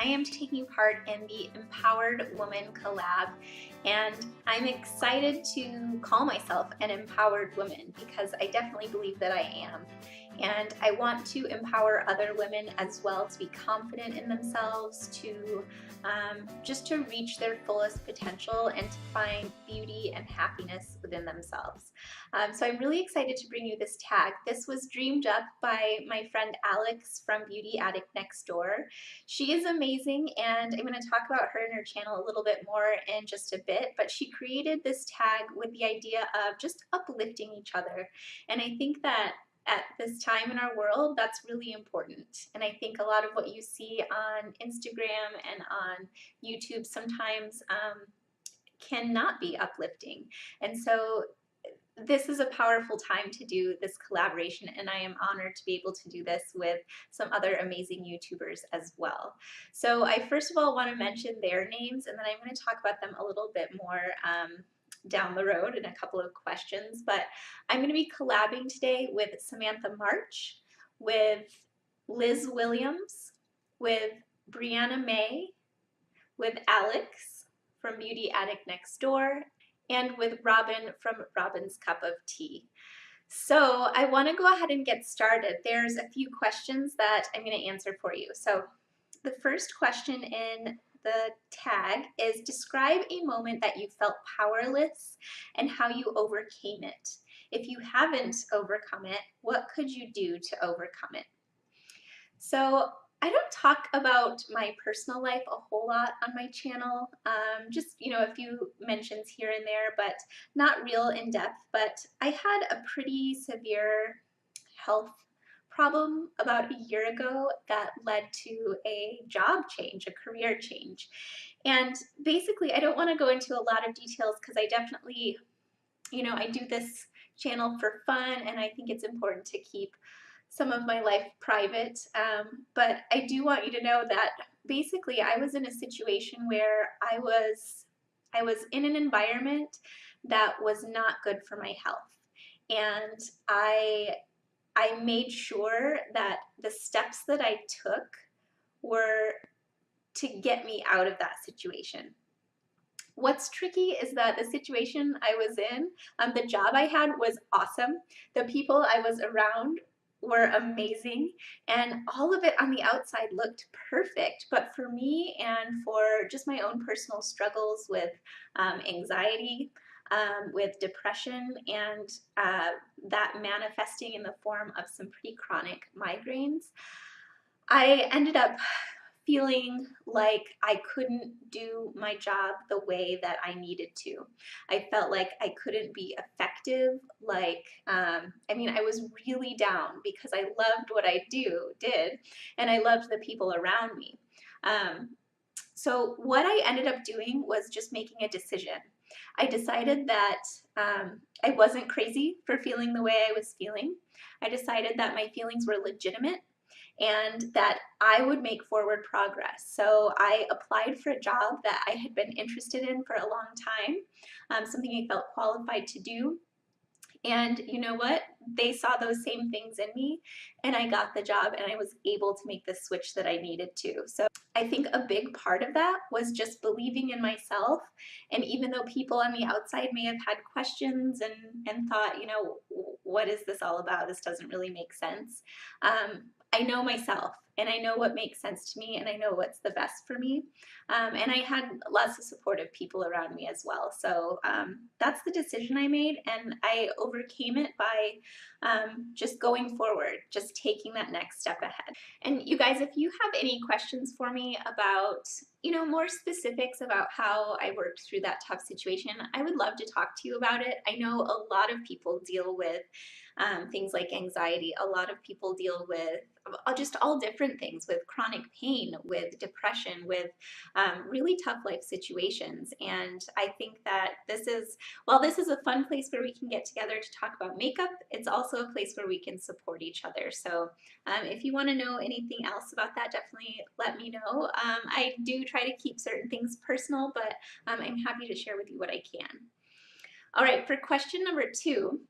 I am taking part in the Empowered Woman Collab, and I'm excited to call myself an empowered woman because I definitely believe that I am. And I want to empower other women as well to be confident in themselves, to just to reach their fullest potential and to find beauty and happiness within themselves. So I'm really excited to bring you this tag. This was dreamed up by my friend Alex from Beauty Addict next door. She is amazing, and I'm going to talk about her and her channel a little bit more in just a bit, but she created this tag with the idea of just uplifting each other. And I think that at this time in our world, that's really important. And I think a lot of what you see on Instagram and on YouTube sometimes cannot be uplifting. And so this is a powerful time to do this collaboration, and I am honored to be able to do this with some other amazing YouTubers as well. So I first of all want to mention their names, and then I'm going to talk about them a little bit more down the road in a couple of questions. But I'm going to be collabing today with Samantha March, with Liz Williams, with Brianna Mae, with Alex from Beauty Addict next door, and with Robin from Robin's Cup of Tea. So I want to go ahead and get started. There's a few questions that I'm going to answer for you. So the first question in the tag is, describe a moment that you felt powerless and how you overcame it. If you haven't overcome it, what could you do to overcome it? So I don't talk about my personal life a whole lot on my channel, just a few mentions here and there, but not real in depth. But I had a pretty severe health problem about a year ago that led to a job change, a career change. And basically, I don't want to go into a lot of details because I definitely, I do this channel for fun, and I think it's important to keep some of my life private, but I do want you to know that basically I was in a situation where I was in an environment that was not good for my health, and I made sure that the steps that I took were to get me out of that situation. What's tricky is that the situation I was in, the job I had was awesome. The people I was around were amazing, and all of it on the outside looked perfect. But for me and for just my own personal struggles with anxiety, with depression, and that manifesting in the form of some pretty chronic migraines, I ended up feeling like I couldn't do my job the way that I needed to. I felt like I couldn't be effective. I was really down because I loved what I did, and I loved the people around me. So what I ended up doing was just making a decision. I decided that I wasn't crazy for feeling the way I was feeling. I decided that my feelings were legitimate and that I would make forward progress. So I applied for a job that I had been interested in for a long time, something I felt qualified to do. And you know what? They saw those same things in me, and I got the job, and I was able to make the switch that I needed to. So I think a big part of that was just believing in myself. And even though people on the outside may have had questions and thought, what is this all about? This doesn't really make sense. I know myself, and I know what makes sense to me, and I know what's the best for me. And I had lots of supportive people around me as well. So that's the decision I made, and I overcame it by just going forward, just taking that next step ahead. And you guys, if you have any questions for me about, more specifics about how I worked through that tough situation, I would love to talk to you about it. I know a lot of people deal with things like anxiety. A lot of people deal with just all different things, with chronic pain, with depression, with really tough life situations. And I think that while this is a fun place where we can get together to talk about makeup, it's also a place where we can support each other. So if you want to know anything else about that, definitely let me know. I do try to keep certain things personal, but I'm happy to share with you what I can. All right, for question number 2,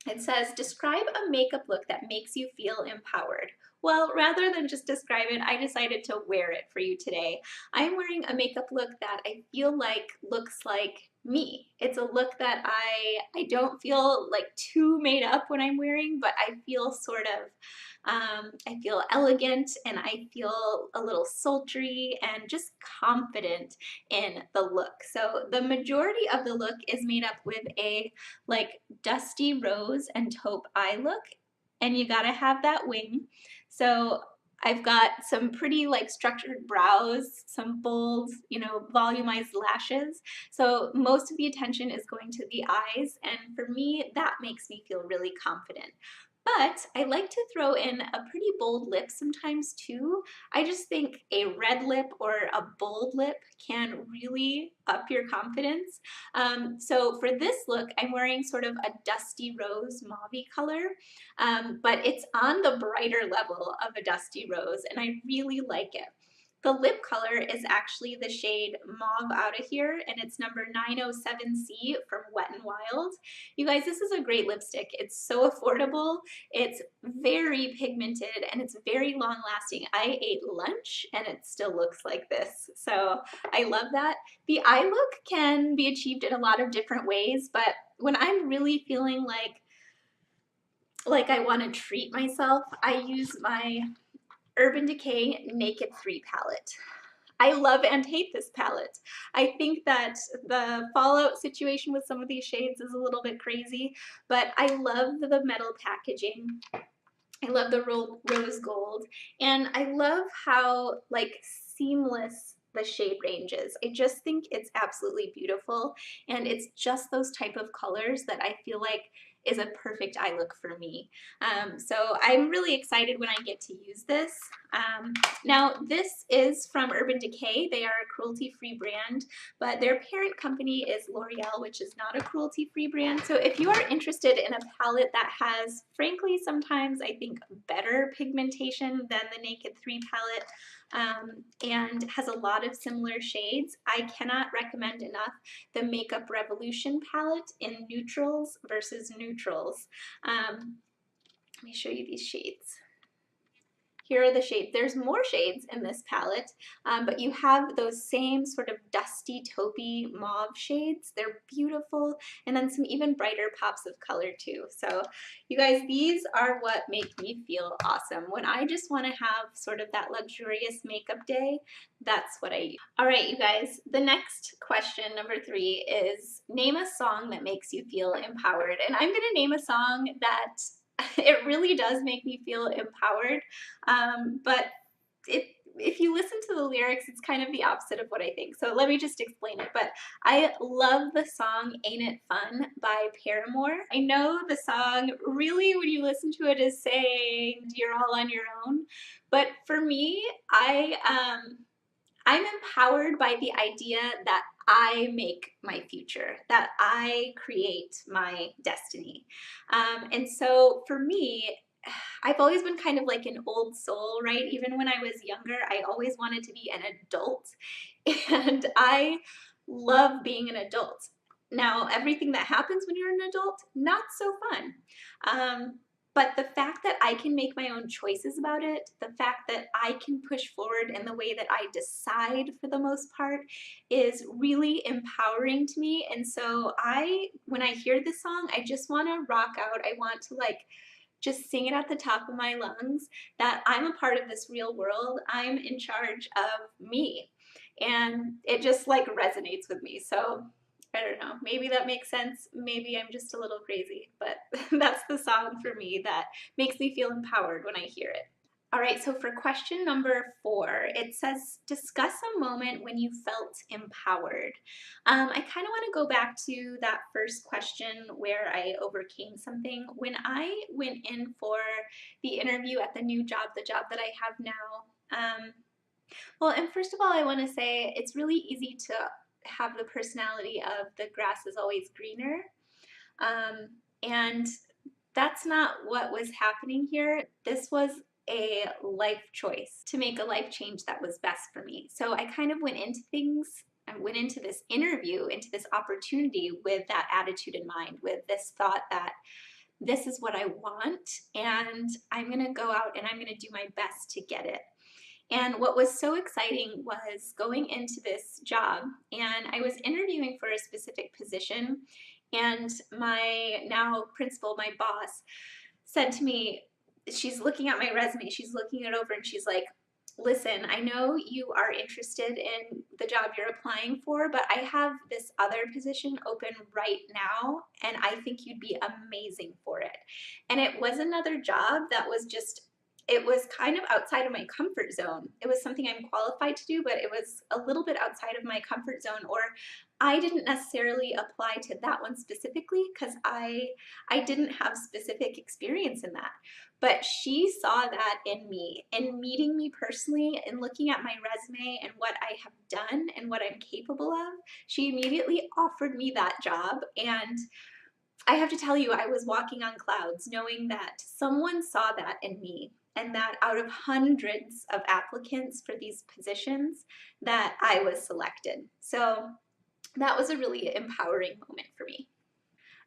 It says, describe a makeup look that makes you feel empowered. Well, rather than just describe it, I decided to wear it for you today. I'm wearing a makeup look that I feel like looks like me. It's a look that I don't feel like too made up when I'm wearing, but I feel sort of, I feel elegant and I feel a little sultry and just confident in the look. So the majority of the look is made up with a like dusty rose and taupe eye look, and you gotta have that wing. So I've got some pretty like structured brows, some bold, you know, volumized lashes. So most of the attention is going to the eyes, and for me, that makes me feel really confident. But I like to throw in a pretty bold lip sometimes too. I just think a red lip or a bold lip can really up your confidence. So for this look, I'm wearing sort of a dusty rose mauve color, but it's on the brighter level of a dusty rose, and I really like it. The lip color is actually the shade Mauve Outta Here, and it's number 907C from Wet n Wild. You guys, this is a great lipstick. It's so affordable, it's very pigmented, and it's very long lasting. I ate lunch and it still looks like this, so I love that. The eye look can be achieved in a lot of different ways, but when I'm really feeling like I want to treat myself, I use my Urban Decay Naked 3 palette. I love and hate this palette. I think that the fallout situation with some of these shades is a little bit crazy, but I love the metal packaging. I love the rose gold, and I love how like seamless the shade range is. I just think it's absolutely beautiful, and it's just those type of colors that I feel like is a perfect eye look for me. So I'm really excited when I get to use this. Now this is from Urban Decay. They are a cruelty-free brand, but their parent company is L'Oreal, which is not a cruelty-free brand. So if you are interested in a palette that has, frankly, sometimes I think better pigmentation than the Naked 3 palette, and has a lot of similar shades, I cannot recommend enough the Makeup Revolution palette in neutrals versus neutrals. Let me show you these shades. Here are the shades. There's more shades in this palette, but you have those same sort of dusty taupey mauve shades. They're beautiful, and then some even brighter pops of color too. So you guys, these are what make me feel awesome. When I just want to have sort of that luxurious makeup day, that's what I use. All right, you guys, the next question, number 3, is name a song that makes you feel empowered. And I'm gonna name a song that it really does make me feel empowered, but if you listen to the lyrics, it's kind of the opposite of what I think. So let me just explain it. But I love the song Ain't It Fun by Paramore. I know the song really, when you listen to it, is saying you're all on your own. But for me, I'm empowered by the idea that I make my future, that I create my destiny. And so for me, I've always been kind of like an old soul, right? Even when I was younger, I always wanted to be an adult. And I love being an adult. Now, everything that happens when you're an adult, not so fun. But the fact that I can make my own choices about it, the fact that I can push forward in the way that I decide for the most part, is really empowering to me. And so when I hear this song, I just want to rock out. I want to like just sing it at the top of my lungs that I'm a part of this real world. I'm in charge of me. And it just like resonates with me. So I don't know, maybe that makes sense. Maybe I'm just a little crazy, but that's the song for me that makes me feel empowered when I hear it. All right, so for question number 4, it says, discuss a moment when you felt empowered. I kind of want to go back to that first question where I overcame something. When I went in for the interview at the new job, the job that I have now, well, and first of all, I want to say it's really easy to have the personality of the grass is always greener. And that's not what was happening here. This was a life choice to make a life change that was best for me. So I kind of went into things, I went into this interview, into this opportunity with that attitude in mind, with this thought that this is what I want, and I'm gonna go out and I'm gonna do my best to get it. And what was so exciting was going into this job, and I was interviewing for a specific position, and my now principal, my boss, said to me, she's looking at my resume, she's looking it over, and she's like, listen, I know you are interested in the job you're applying for, but I have this other position open right now, and I think you'd be amazing for it. And it was another job that was just, it was kind of outside of my comfort zone. It was something I'm qualified to do, but it was a little bit outside of my comfort zone, or I didn't necessarily apply to that one specifically because I didn't have specific experience in that. But she saw that in me, in meeting me personally and looking at my resume and what I have done and what I'm capable of. She immediately offered me that job, and I have to tell you, I was walking on clouds knowing that someone saw that in me, and that out of hundreds of applicants for these positions that I was selected. So that was a really empowering moment for me.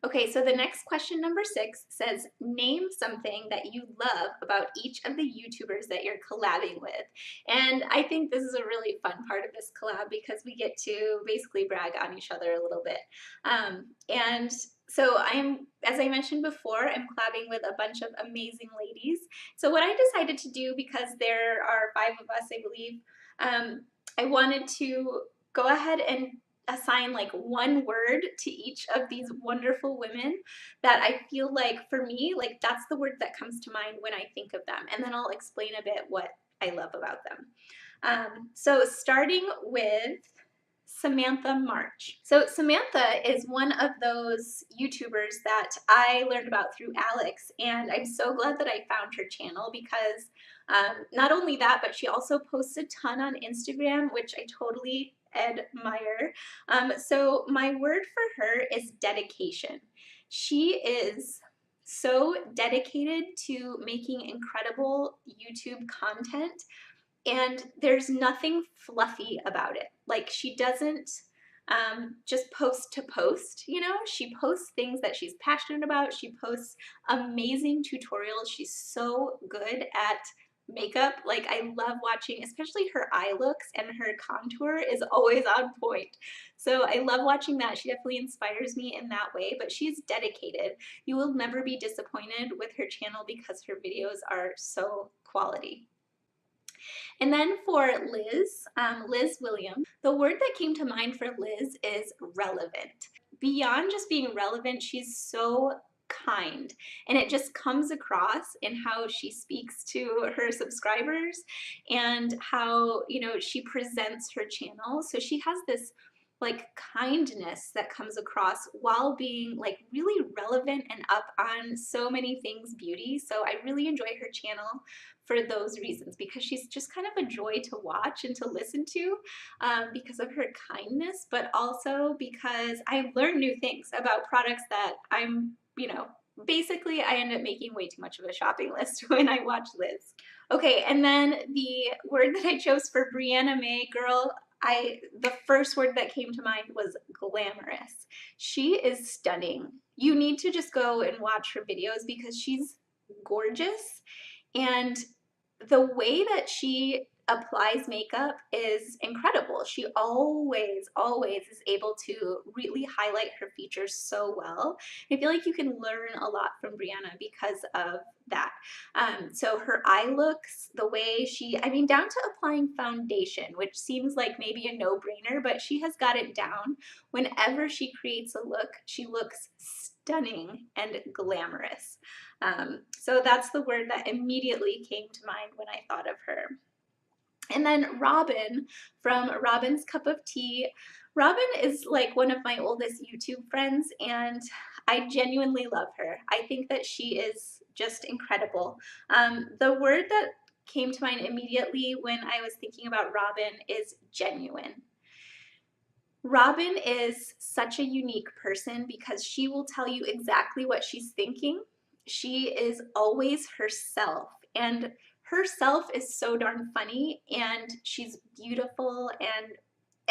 Okay, so the next question, number 6, says, name something that you love about each of the YouTubers that you're collabing with. And I think this is a really fun part of this collab because we get to basically brag on each other a little bit. And so as I mentioned before, I'm collabing with a bunch of amazing ladies. So what I decided to do, because there are 5 of us, I believe, I wanted to go ahead and assign like one word to each of these wonderful women that I feel like, for me, like that's the word that comes to mind when I think of them, and then I'll explain a bit what I love about them. So starting with Samantha March. So Samantha is one of those YouTubers that I learned about through Alex, and I'm so glad that I found her channel because not only that, but she also posts a ton on Instagram, which I totally admire. So my word for her is dedication. She is so dedicated to making incredible YouTube content, and there's nothing fluffy about it. Like, she doesn't just post to post, you know? She posts things that she's passionate about. She posts amazing tutorials. She's so good at makeup. Like, I love watching, especially her eye looks, and her contour is always on point. So I love watching that. She definitely inspires me in that way, but she's dedicated. You will never be disappointed with her channel because her videos are so quality. And then for Liz, Liz Williams, the word that came to mind for Liz is relevant. Beyond just being relevant, she's so kind, and it just comes across in how she speaks to her subscribers and how, you know, she presents her channel. So she has this like kindness that comes across while being like really relevant and up on so many things beauty. So I really enjoy her channel for those reasons, because she's just kind of a joy to watch and to listen to, because of her kindness, but also because I learn new things about products that I'm, you know, basically I end up making way too much of a shopping list when I watch Liz. Okay, and then the word that I chose for Brianna Mae, girl, the first word that came to mind was glamorous. She is stunning. You need to just go and watch her videos because she's gorgeous, and the way that she applies makeup is incredible. She always is able to really highlight her features so well. I feel like you can learn a lot from Brianna because of that. So her eye looks, the way she, I mean, down to applying foundation, which seems like maybe a no-brainer, but she has got it down. Whenever she creates a look, she looks stunning and glamorous. So that's the word that immediately came to mind when I thought of her. And then Robin from Robin's Cup of Tea. Robin is like one of my oldest YouTube friends, and I genuinely love her. I think that she is just incredible. The word that came to mind immediately when I was thinking about Robin is genuine. Robin is such a unique person because she will tell you exactly what she's thinking. She is always herself, and herself is so darn funny, and she's beautiful, and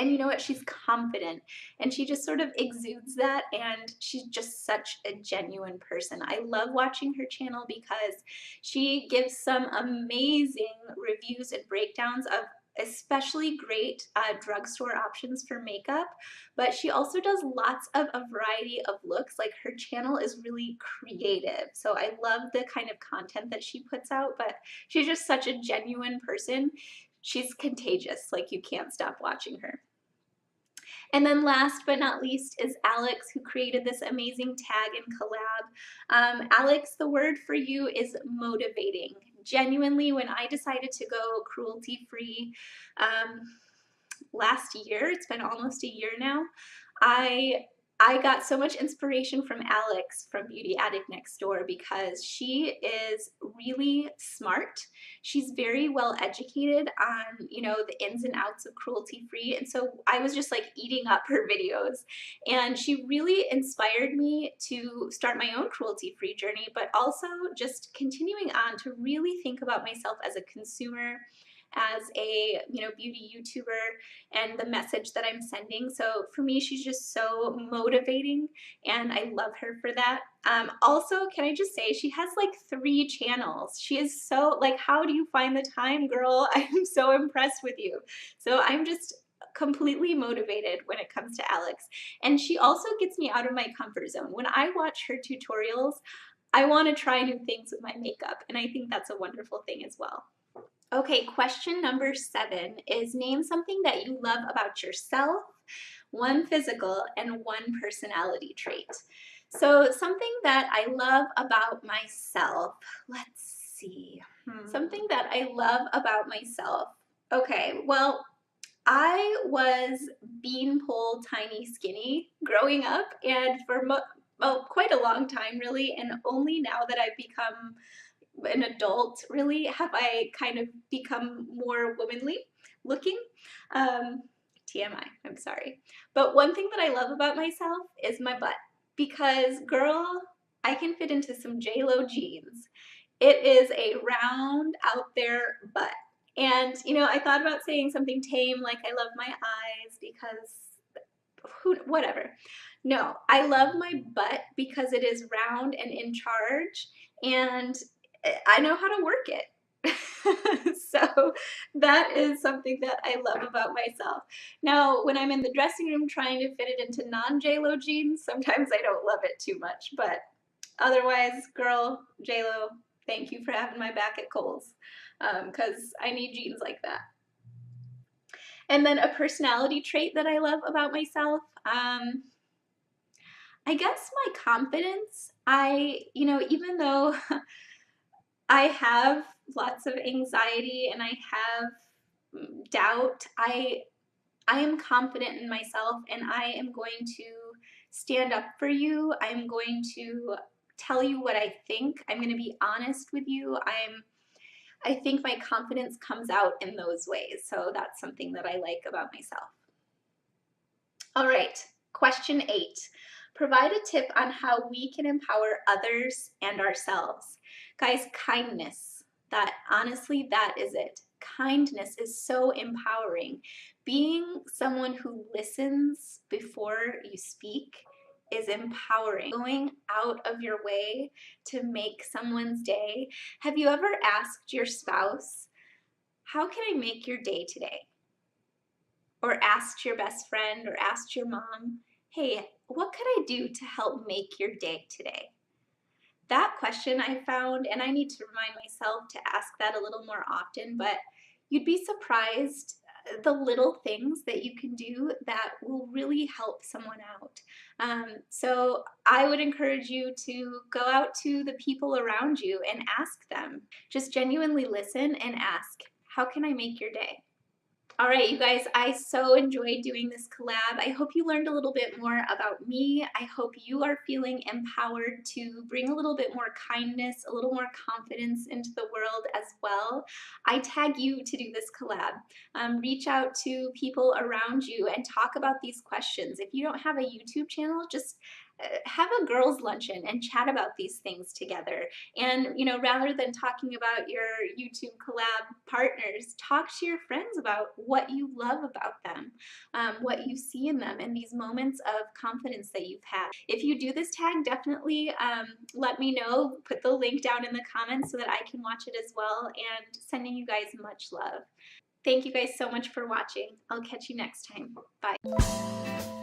and you know what, she's confident and she just sort of exudes that, and she's just such a genuine person. I love watching her channel because she gives some amazing reviews and breakdowns of especially great drugstore options for makeup, but she also does lots of a variety of looks. Like, her channel is really creative, so I love the kind of content that she puts out, but she's just such a genuine person. She's contagious, like you can't stop watching her. And then last but not least is Alex, who created this amazing tag and collab. Alex, the word for you is motivating. Genuinely, when I decided to go cruelty-free last year, it's been almost a year now, I got so much inspiration from Alex from Beauty Addict Next Door because she is really smart. She's very well educated on, you know, the ins and outs of cruelty free. And so I was just like eating up her videos, and she really inspired me to start my own cruelty free journey, but also just continuing on to really think about myself as a consumer, as a, you know, beauty YouTuber, and the message that I'm sending. So for me, she's just so motivating, and I love her for that. Also, can I just say, she has like 3 channels. She is so, like, how do you find the time, girl? I'm so impressed with you. So I'm just completely motivated when it comes to Alex. And she also gets me out of my comfort zone. When I watch her tutorials, I want to try new things with my makeup, and I think that's a wonderful thing as well. Okay, question number 7 is name something that you love about yourself, 1 physical and 1 personality trait. So something that I love about myself, let's see, something that I love about myself. Okay, well, I was beanpole tiny skinny growing up, and for quite a long time really, and only now that I've become an adult really have I kind of become more womanly looking. TMI, I'm sorry. But one thing that I love about myself is my butt, because girl, I can fit into some J-Lo jeans. It is a round out there butt. And you know, I thought about saying something tame like I love my eyes because whatever. No, I love my butt because it is round and in charge, and I know how to work it. So that is something that I love about myself. Now, when I'm in the dressing room trying to fit it into non-J-Lo jeans, sometimes I don't love it too much, but otherwise, girl, J-Lo, thank you for having my back at Kohl's, because I need jeans like that. And then a personality trait that I love about myself, I guess my confidence. You know, even though I have lots of anxiety and I have doubt, I am confident in myself, and I am going to stand up for you. I'm going to tell you what I think. I'm going to be honest with you. I think my confidence comes out in those ways. So that's something that I like about myself. All right, question 8. Provide a tip on how we can empower others and ourselves. Guys, kindness, that honestly, that is it. Kindness is so empowering. Being someone who listens before you speak is empowering. Going out of your way to make someone's day. Have you ever asked your spouse, how can I make your day today? Or asked your best friend or asked your mom, hey, what could I do to help make your day today? That question I found, and I need to remind myself to ask that a little more often, but you'd be surprised the little things that you can do that will really help someone out. So I would encourage you to go out to the people around you and ask them. Just genuinely listen and ask, how can I make your day? All right, you guys, I so enjoyed doing this collab. I hope you learned a little bit more about me. I hope you are feeling empowered to bring a little bit more kindness, a little more confidence into the world as well. I tag you to do this collab. Reach out to people around you and talk about these questions. If you don't have a YouTube channel, just have a girls luncheon and chat about these things together. And rather than talking about your YouTube collab partners, talk to your friends about what you love about them, what you see in them, and these moments of confidence that you've had. If you do this tag, definitely let me know. Put the link down in the comments so that I can watch it as well, and sending you guys much love. Thank you guys so much for watching. I'll catch you next time. Bye.